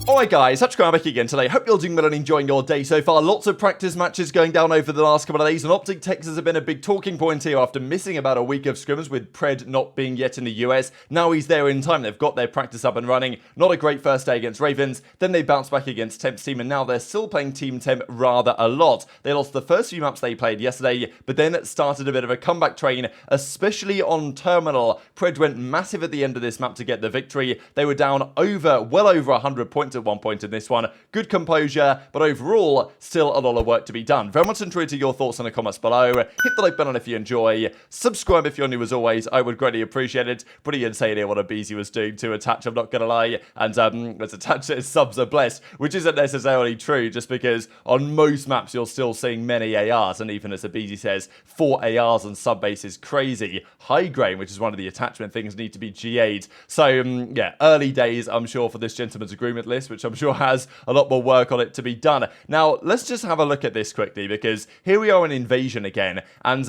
Alright guys, HyDra back again today. Hope you're doing well and enjoying your day so far. Lots of practice matches going down over the last couple of days, and OpTic Texas have been a big talking point here after missing about a week of scrims with Pred not being yet in the US. Now he's there in time. They've got their practice up and running. Not a great first day against Ravens. Then they bounced back against Temp's team, and now they're still playing Team Temp rather a lot. They lost the first few maps they played yesterday, but then started a bit of a comeback train, especially on Terminal. Pred went massive at the end of this map to get the victory. They were down well over 100 points at one point in this one. Good composure, but overall, still a lot of work to be done. Very much intrigued your thoughts in the comments below. Hit the like button if you enjoy. Subscribe if you're new as always. I would greatly appreciate it. Pretty insane here what aBeZy was doing to attach, I'm not going to lie. And let's attach it, subs are blessed, which isn't necessarily true, just because on most maps you're still seeing many ARs, and even as aBeZy says, 4 ARs on sub base is crazy. High grain, which is one of the attachment things, need to be GA'd. So yeah, early days, I'm sure, for this gentleman's agreement list, which I'm sure has a lot more work on it to be done. Now, let's just have a look at this quickly, because here we are in Invasion again, and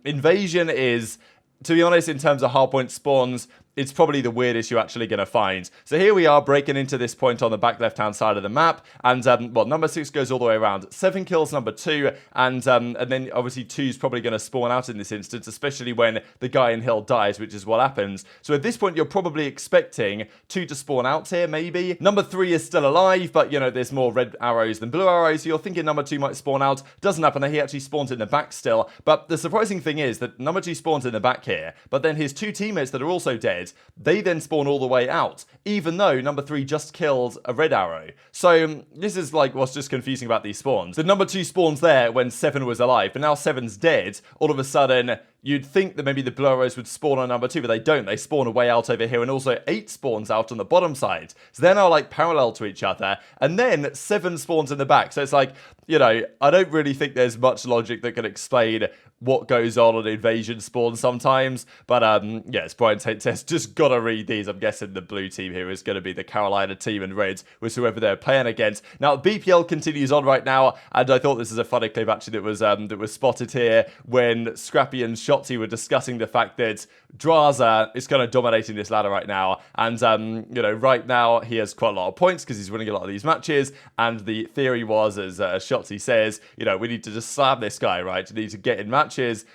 Invasion is, to be honest, in terms of hardpoint spawns, it's probably the weirdest you're actually going to find. So here we are breaking into this point on the back left-hand side of the map, and well, number 6 goes all the way around. 7 kills number 2, and then obviously 2 is probably going to spawn out in this instance, especially when the guy in hill dies, which is what happens. So at this point, you're probably expecting 2 to spawn out here, maybe. Number 3 is still alive, but, you know, there's more red arrows than blue arrows, so you're thinking number 2 might spawn out. Doesn't happen. He actually spawns in the back still, but the surprising thing is that number 2 spawns in the back here, but then his 2 teammates that are also dead, they then spawn all the way out, even though number 3 just killed a red arrow. So this is like what's just confusing about these spawns. The number 2 spawns there when 7 was alive, but now 7's dead. All of a sudden, you'd think that maybe the blue arrows would spawn on number 2, but they don't. They spawn a way out over here, and also 8 spawns out on the bottom side. So they're now like parallel to each other, and then 7 spawns in the back. So it's like, you know, I don't really think there's much logic that can explain what goes on Invasion spawn sometimes. But yes, Brian Tate says, just gotta read these. I'm guessing the blue team here is going to be the Carolina team, and red was whoever they're playing against. Now, BPL continues on right now, and I thought this is a funny clip actually that was spotted here when Scrappy and Shotzzy were discussing the fact that Drazah is kind of dominating this ladder right now, and you know, right now he has quite a lot of points because he's winning a lot of these matches, and the theory was, as Shotzzy says, you know, we need to just slam this guy, right? We need to get in matches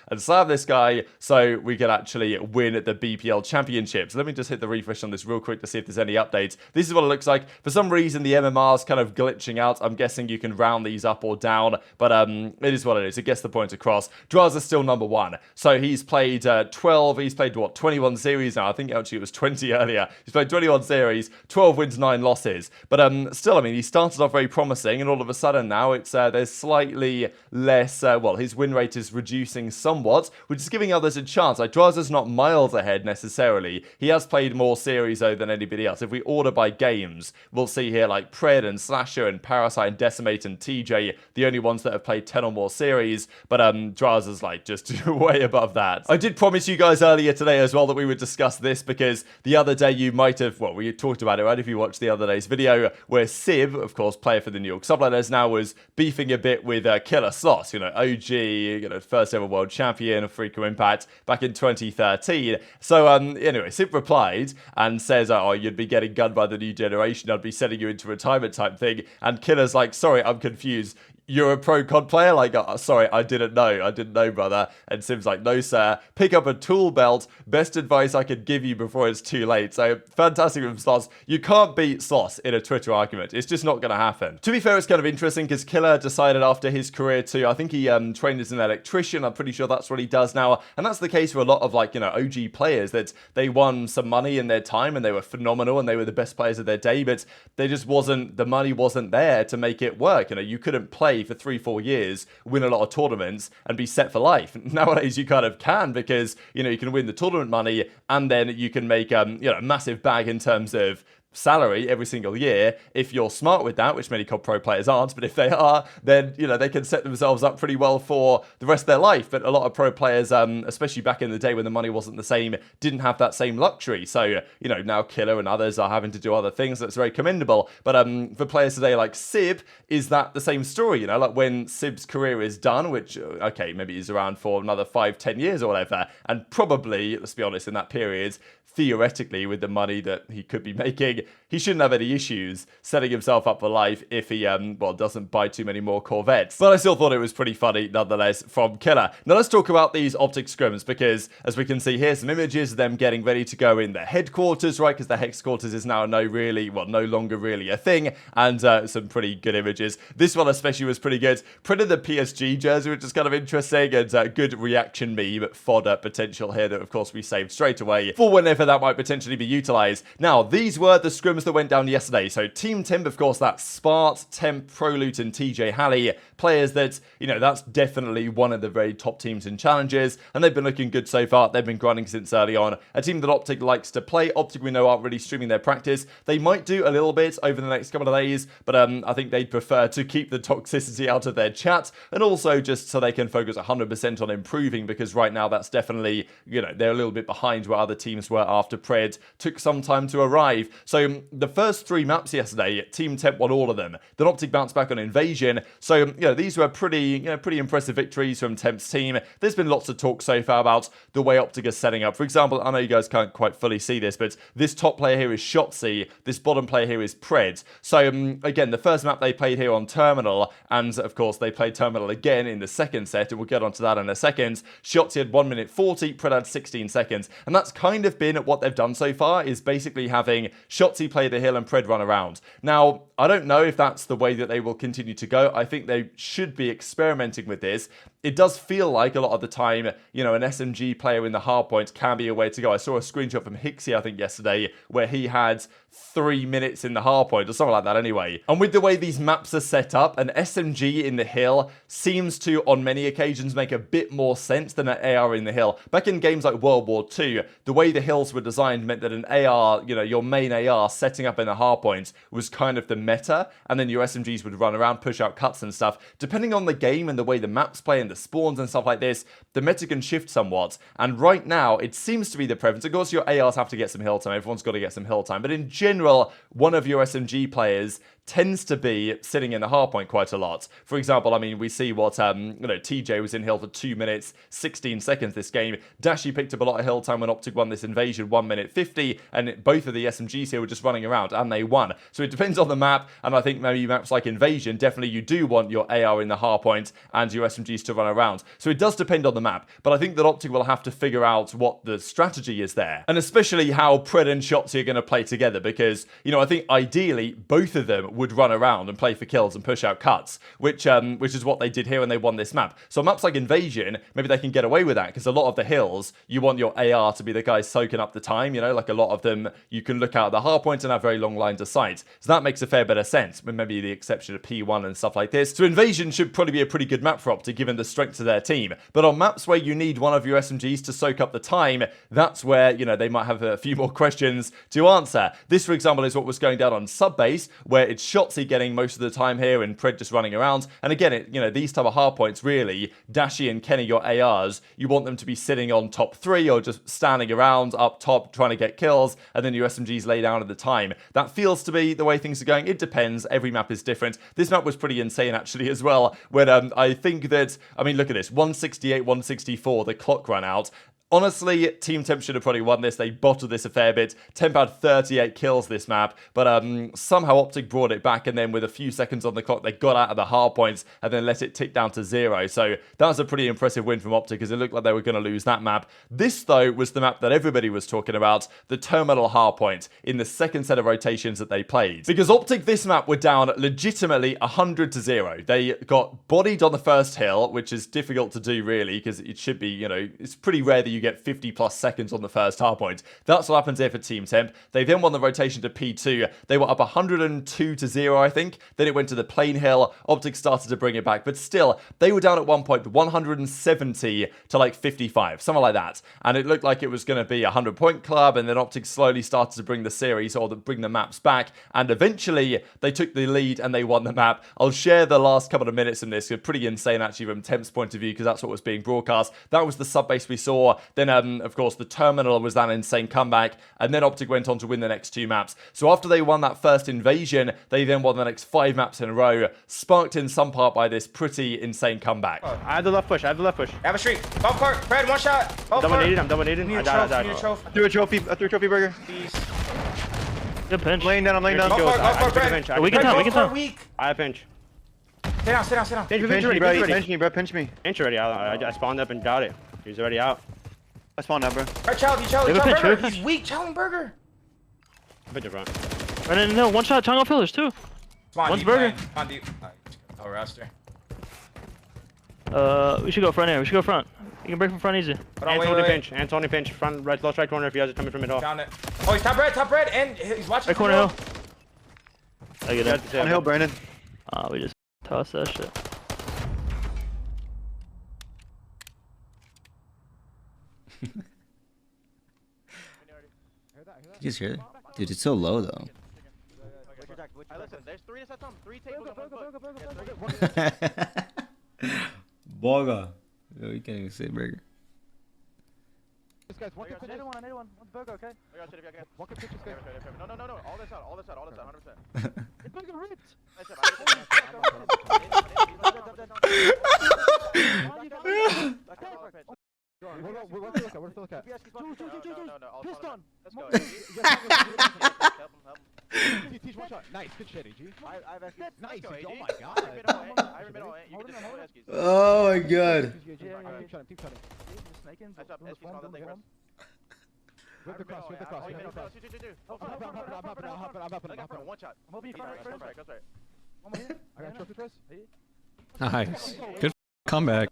and slam this guy so we can actually win the BPL championship. So let me just hit the refresh on this real quick to see if there's any updates. This is what it looks like. For some reason, the MMR's kind of glitching out. I'm guessing you can round these up or down, but it is what it is. It gets the point across. Drazah's still number 1. So he's played 12, he's played what, 21 series now. I think actually it was 20 earlier. He's played 21 series, 12 wins, 9 losses. But still, I mean, he started off very promising, and all of a sudden now it's there's slightly less, well, his win rate is reducing somewhat, which is giving others a chance. Like, Drazah's not miles ahead necessarily. He has played more series though than anybody else. If we order by games, we'll see here like Pred and Slasher and Parasite and Decimate and TJ, the only ones that have played 10 or more series, but Drazah's like just way above that. I did promise you guys earlier today as well that we would discuss this, because the other day you might have, well, we talked about it, right, if you watched the other day's video, where Sib, of course, player for the New York Subliners, now was beefing a bit with KiLLa Sloss, you know, OG, you know, first ever world champion of Freakum Impact back in 2013. So anyway, Simp replied and says, oh, you'd be getting gunned by the new generation, I'd be sending you into retirement type thing, and KiLLa's like, sorry, I'm confused. You're a pro COD player? Like, sorry, I didn't know, brother. And Sim's like, no, sir. Pick up a tool belt. Best advice I could give you before it's too late. So, fantastic from Sloss. You can't beat Sloss in a Twitter argument. It's just not going to happen. To be fair, it's kind of interesting because KiLLa decided after his career to, I think he trained as an electrician. I'm pretty sure that's what he does now. And that's the case for a lot of, like, you know, OG players, that they won some money in their time and they were phenomenal and they were the best players of their day, but they just wasn't, the money wasn't there to make it work. You know, you couldn't play for 3-4 years, win a lot of tournaments, and be set for life. Nowadays, you kind of can, because, you know, you can win the tournament money, and then you can make, you know, a massive bag in terms of salary every single year if you're smart with that, which many COD Pro players aren't, but if they are, then, you know, they can set themselves up pretty well for the rest of their life. But a lot of pro players, especially back in the day when the money wasn't the same, didn't have that same luxury. So, you know, now KiLLa and others are having to do other things. That's very commendable. But for players today like Sib, is that the same story? You know, like when Sib's career is done, which, okay, maybe he's around for another 5-10 years or whatever, and probably, let's be honest, in that period, theoretically, with the money that he could be making, he shouldn't have any issues setting himself up for life if he, well, doesn't buy too many more Corvettes. But I still thought it was pretty funny, nonetheless, from KiLLa. Now, let's talk about these OpTic scrims, because, as we can see here, some images of them getting ready to go in their headquarters, right? Because the headquarters is now no longer really a thing, and some pretty good images. This one especially was pretty good. Printed the PSG jersey, which is kind of interesting, and good reaction meme fodder potential here that, of course, we saved straight away for whenever that might potentially be utilized. Now, these were the scrims that went down yesterday. So Team Temp, of course, that's Spart, Temp, Prolute, and TJ Halley. Players that, you know, that's definitely one of the very top teams in challenges, and they've been looking good so far. They've been grinding since early on. A team that OpTic likes to play. OpTic, we know, aren't really streaming their practice. They might do a little bit over the next couple of days, but I think they'd prefer to keep the toxicity out of their chat, and also just so they can focus 100% on improving, because right now that's definitely, you know, they're a little bit behind where other teams were after Pred took some time to arrive. So the first 3 maps yesterday, Team Temp won all of them. Then OpTic bounced back on Invasion. So, you know, these were pretty impressive victories from Temp's team. There's been lots of talk so far about the way OpTic is setting up. For example, I know you guys can't quite fully see this, but this top player here is Shotzzy. This bottom player here is Pred. So, again, the first map they played here on Terminal, and of course they played Terminal again in the second set, and we'll get onto that in a second. Shotzzy had 1 minute 40, Pred had 16 seconds, and that's kind of been what they've done so far, is basically having Shotzzy play the hill and Pred run around. Now, I don't know if that's the way that they will continue to go. I think they should be experimenting with this. It does feel like a lot of the time, you know, an SMG player in the hardpoint can be a way to go. I saw a screenshot from Hixie, I think, yesterday, where he had 3 minutes in the hardpoint or something like that anyway. And with the way these maps are set up, an SMG in the hill seems to, on many occasions, make a bit more sense than an AR in the hill. Back in games like World War II, the way the hills were designed meant that an AR, you know, your main AR setting up in the hardpoint was kind of the meta, and then your SMGs would run around, push out cuts and stuff. Depending on the game and the way the maps play and the spawns and stuff like this, the meta can shift somewhat. And right now, it seems to be the preference. Of course, your ARs have to get some hill time. Everyone's got to get some hill time. But in general, one of your SMG players tends to be sitting in the hardpoint quite a lot. For example, I mean, we see what, TJ was in hill for 2 minutes, 16 seconds this game. Dashy picked up a lot of hill time when OpTic won this Invasion, 1 minute 50, and both of the SMGs here were just running around, and they won. So it depends on the map, and I think maybe maps like Invasion, definitely you do want your AR in the hardpoint and your SMGs to run around. So it does depend on the map, but I think that OpTic will have to figure out what the strategy is there, and especially how Pred and Shotzzy are going to play together, because, you know, I think ideally both of them would run around and play for kills and push out cuts, which is what they did here when they won this map. So maps like Invasion, maybe they can get away with that, because a lot of the hills, you want your AR to be the guy soaking up the time, you know, like a lot of them, you can look out at the hardpoint and have very long lines of sight. So that makes a fair bit of sense, with maybe the exception of P1 and stuff like this. So Invasion should probably be a pretty good map for OpTic, given the strength of their team. But on maps where you need one of your SMGs to soak up the time, that's where, you know, they might have a few more questions to answer. This, for example, is what was going down on Subbase, where it's Shotzzy getting most of the time here and Pred just running around. And again, you know, these type of hardpoints, really, Dashy and Kenny, your ARs, you want them to be sitting on top 3 or just standing around up top trying to get kills, and then your SMGs lay down at the time. That feels to be the way things are going. It depends. Every map is different. This map was pretty insane, actually, as well, when I think that, I mean, look at this, 168, 164, the clock ran out. Honestly, Team Temp should have probably won this. They bottled this a fair bit. Temp had 38 kills this map, but somehow OpTic brought it back, and then with a few seconds on the clock, they got out of the hard points and then let it tick down to 0. So that was a pretty impressive win from OpTic, because it looked like they were going to lose that map. This, though, was the map that everybody was talking about, the Terminal hardpoint, in the second set of rotations that they played. Because OpTic this map were down legitimately 100-0. They got bodied on the first hill, which is difficult to do, really, because it should be, you know, it's pretty rare that you get 50 plus seconds on the first hardpoint. That's what happens here for Team Temp. They then won the rotation to P2. They were up 102-0, I think. Then it went to the Plain Hill. OpTic started to bring it back, but still, they were down at one point 170 to like 55, something like that. And it looked like it was going to be a 100-point club, and then OpTic slowly started to bring the series, or bring the maps back, and eventually they took the lead and they won the map. I'll share the last couple of minutes from this. It's pretty insane, actually, from Temp's point of view, because that's what was being broadcast. That was the Subbase we saw. Then, of course, the Terminal was that insane comeback, and then OpTic went on to win the next 2 maps. So after they won that first Invasion, they then won the next 5 maps in a row, sparked in some part by this pretty insane comeback. I have the left push. I have a streak. Bomb court. Fred, one shot. I'm double naded. I died. I threw a trophy burger. Peace. Good pinch. I'm laying down. We can tell. We can tell. I have pinch. Stay down. Pinch me, bro. Pinch me, bro. Pinch me. Pinch already. I spawned up and got it. He's already out. I spawned up, bro. Alright, Charlie, Burger. He's weak, Charlie Burger. Pinch it, bro. No, one shot. Tongue off fillers too. One's Burger. Come on, dude. Oh, roster. We should go front here. We should go front. You can break from front easy. Anthony pinch. Front right, left right corner if you guys are coming from mid-hall. Found it. Oh, he's top red, and he's watching. Right corner hill. I get it. On hill, Brandon. We just toss that shit. You just hear it? Dude, it's so low though. Listen, there's 3 to set them. 3 tables on one Burger. Yo, you can't even say burger. This guy's one. I need one. One's Burger, okay? One can pitch this guy. No. All this out, 100%. It's Burger ripped. Where's the look at? Priestahh. Let's go. Teach one shot. Nice, good shit, AG. Nice, oh my god. Oh my god. Keep shotting. Whip the cross. I'm up. One shot. I'm hoping you front right. Goes right. One more here. I got trophy press. Nice. Good comeback.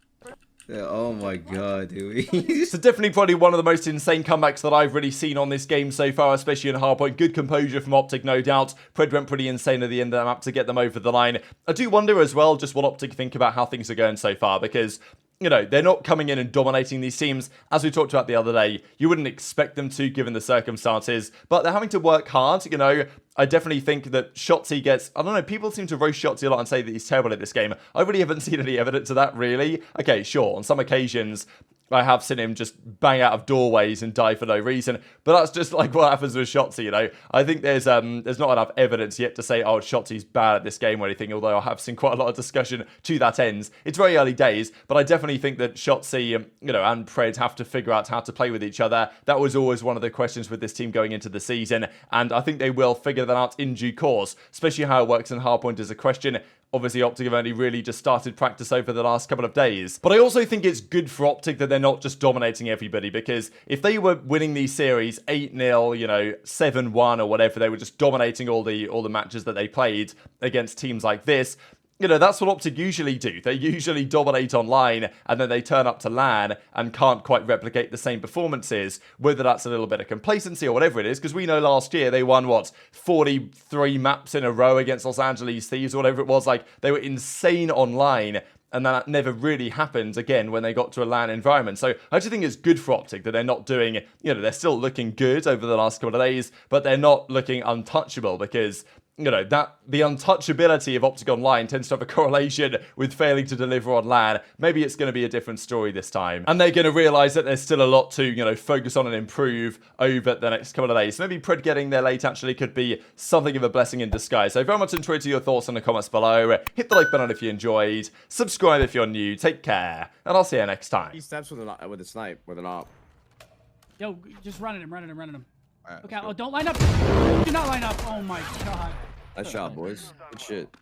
Yeah, oh my god, dude. So definitely probably one of the most insane comebacks that I've really seen on this game so far, especially in hardpoint. Good composure from OpTic, no doubt. Pred went pretty insane at the end of the map to get them over the line. I do wonder as well just what OpTic think about how things are going so far, because you know, they're not coming in and dominating these teams. As we talked about the other day, you wouldn't expect them to given the circumstances, but they're having to work hard, you know. I definitely think that Shotzzy gets, I don't know, people seem to roast Shotzzy a lot and say that he's terrible at this game. I really haven't seen any evidence of that, really. Okay, sure, on some occasions, I have seen him just bang out of doorways and die for no reason, but that's just like what happens with Shotzzy, you know. I think there's not enough evidence yet to say, oh, Shotzi's bad at this game or anything, although I have seen quite a lot of discussion to that end. It's very early days, but I definitely think that Shotzzy, you know, and Pred have to figure out how to play with each other. That was always one of the questions with this team going into the season, and I think they will figure that out in due course, especially how it works in hardpoint is a question. Obviously, OpTic have only really just started practice over the last couple of days. But I also think it's good for OpTic that they're not just dominating everybody, because if they were winning these series 8-0, you know, 7-1 or whatever, they were just dominating all the matches that they played against teams like this. You know, that's what OpTic usually do. They usually dominate online and then they turn up to LAN and can't quite replicate the same performances, whether that's a little bit of complacency or whatever it is, because we know last year they won, what, 43 maps in a row against Los Angeles Thieves or whatever it was. Like, they were insane online, and that never really happened again when they got to a LAN environment. So I actually think it's good for OpTic that they're not doing, you know, they're still looking good over the last couple of days, but they're not looking untouchable, because you know, that the untouchability of OpTic online tends to have a correlation with failing to deliver on LAN. Maybe it's going to be a different story this time. And they're going to realize that there's still a lot to, you know, focus on and improve over the next couple of days. So maybe Pred getting there late actually could be something of a blessing in disguise. So very much enjoyed to your thoughts in the comments below. Hit the like button if you enjoyed. Subscribe if you're new. Take care. And I'll see you next time. He steps with a snipe, with an op. Yo, just running him. Right, okay, oh, don't line up. Do not line up. Oh my god. Nice shot, boys. Good shit.